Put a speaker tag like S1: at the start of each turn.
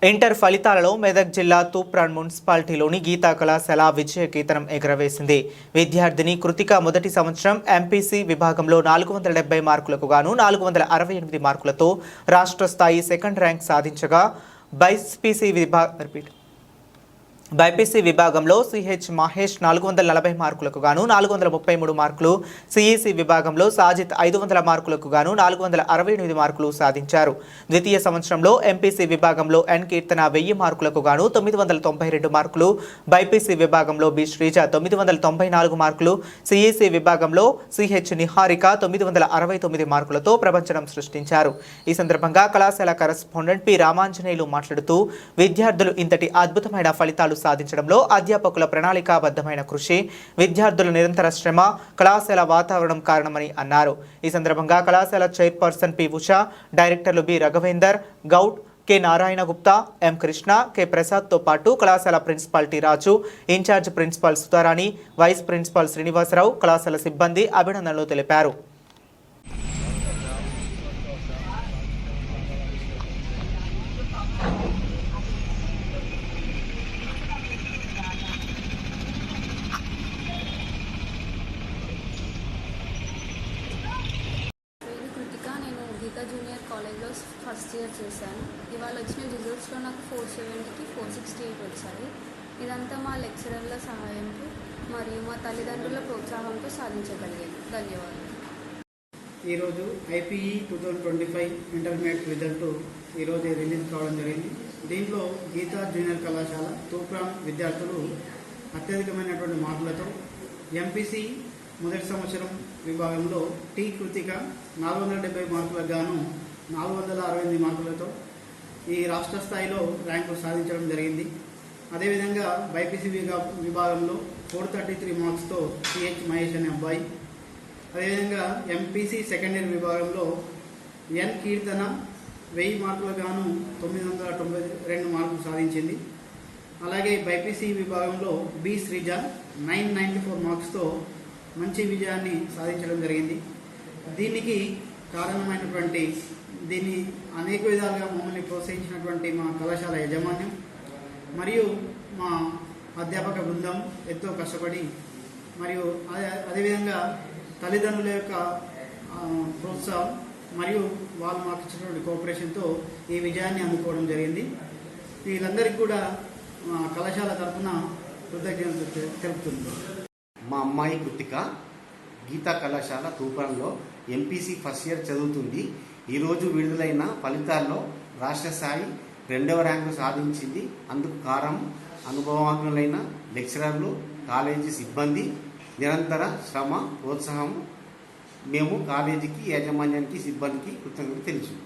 S1: Inter ఫలితాలలో మెదక్ జిల్లా తూప్రాన్ మున్సిపాలిటీలోని గీతా కళాశాల విజయ కేతనం ఎగురవేసింది. విద్యార్థిని కృతిక మొదటి సంవత్సరం ఎంపీసీ విభాగంలో 470 మార్కులకు గాను 468 మార్కులతో రాష్ట్ర స్థాయి సెకండ్ ర్యాంక్ సాధించగా బైపీసీ విభాగంలో సిహెచ్ మహేష్ 440 మార్కులకు గాను 433 మార్కులు, సిఈసి విభాగంలో సాజిత్ 500 మార్కులకు గాను 468 మార్కులు సాధించారు. ద్వితీయ సంవత్సరంలో ఎంపీసీ విభాగంలో ఎన్ కీర్తన 1000 మార్కులకు గాను 992 మార్కులు, బైపీసీ విభాగంలో బి శ్రీజ 994 మార్కులు, సిఈసి విభాగంలో సిహెచ్ నిహారిక 969 మార్కులతో ప్రపంచం సృష్టించారు. ఈ సందర్భంగా కళాశాల కరెస్పాండెంట్ పి రామాంజనేయులు మాట్లాడుతూ విద్యార్థులు ఇంతటి అద్భుతమైన ఫలితాలు సాధించడంలో అధ్యాపకుల ప్రణాళికాబద్ధమైన కృషి, విద్యార్థుల నిరంతర శ్రమ, కళాశాల వాతావరణం కారణమని అన్నారు. ఈ సందర్భంగా కళాశాల చైర్పర్సన్ పి ఉషా, డైరెక్టర్లు B Raghavender Goud, K Narayana Gupta, M Krishna, K ప్రసాద్తో పాటు కళాశాల principal T Raju, in charge principal Sutharani, vice principal Srinivasarao, కళాశాల సిబ్బంది అభినందనలు తెలిపారు.
S2: గీతా జూనియర్ కాలేజ్లో ఫస్ట్ ఇయర్ చేశాను. ఇవాళ వచ్చిన రిజల్ట్స్లో నాకు 470కి 468 వచ్చాయి. ఇదంతా మా లెక్చరర్ల సహాయంతో మరియు మా తల్లిదండ్రుల ప్రోత్సాహంతో సాధించగలిగాను. ధన్యవాదాలు.
S3: ఈరోజు ఐపీఈ 2025 ఇంటర్మీడియట్ రిజల్ట్ ఈరోజు రిలీజ్ కావడం జరిగింది. దీంట్లో గీతా జూనియర్ కళాశాల తూప్రాన్ విద్యార్థులు అత్యధికమైనటువంటి మార్కులతో ఎంపీసీ మొదటి సంవత్సరం విభాగంలో టీ కృతిక 470 మార్కులకు గాను 468 మార్కులతో ఈ రాష్ట్ర స్థాయిలో ర్యాంకు సాధించడం జరిగింది. అదేవిధంగా బైపీసీ విభాగంలో 433 మార్క్స్తో సిహెచ్ మహేష్ అనే అబ్బాయి, అదేవిధంగా ఎంపీసీ సెకండ్ ఇయర్ విభాగంలో ఎన్ కీర్తన 1000 మార్కులకు గాను 992 మార్కులు సాధించింది. అలాగే బైపీసీ విభాగంలో బి శ్రీజ 994 మార్క్స్తో మంచి విజయాన్ని సాధించడం జరిగింది. దీనికి కారణమైనటువంటి దీన్ని అనేక విధాలుగా మమ్మల్ని ప్రోత్సహించినటువంటి మా కళాశాల యాజమాన్యం మరియు మా అధ్యాపక బృందం ఎంతో కష్టపడి మరియు అదేవిధంగా తల్లిదండ్రుల యొక్క ప్రోత్సాహం మరియు వాళ్ళు మాకు ఇచ్చినటువంటి కోఆపరేషన్తో ఈ విజయాన్ని అందుకోవడం జరిగింది. వీళ్ళందరికీ కూడా మా కళాశాల తరఫున కృతజ్ఞతలు తెలుపుతుంది.
S4: మా అమ్మాయి కృతిక గీతా కళాశాల తూప్రాన్లో ఎంపీసీ ఫస్ట్ ఇయర్ చదువుతుంది. ఈరోజు విడుదలైన ఫలితాల్లో రాష్ట్ర స్థాయి 2వ ర్యాంకు సాధించింది. అందుకు కారణం అనుభవజ్ఞులైన లెక్చరర్లు, కాలేజీ సిబ్బంది నిరంతర శ్రమ, ప్రోత్సాహం. మేము కాలేజీకి, యాజమాన్యానికి, సిబ్బందికి కృతజ్ఞతలు తెలుసు.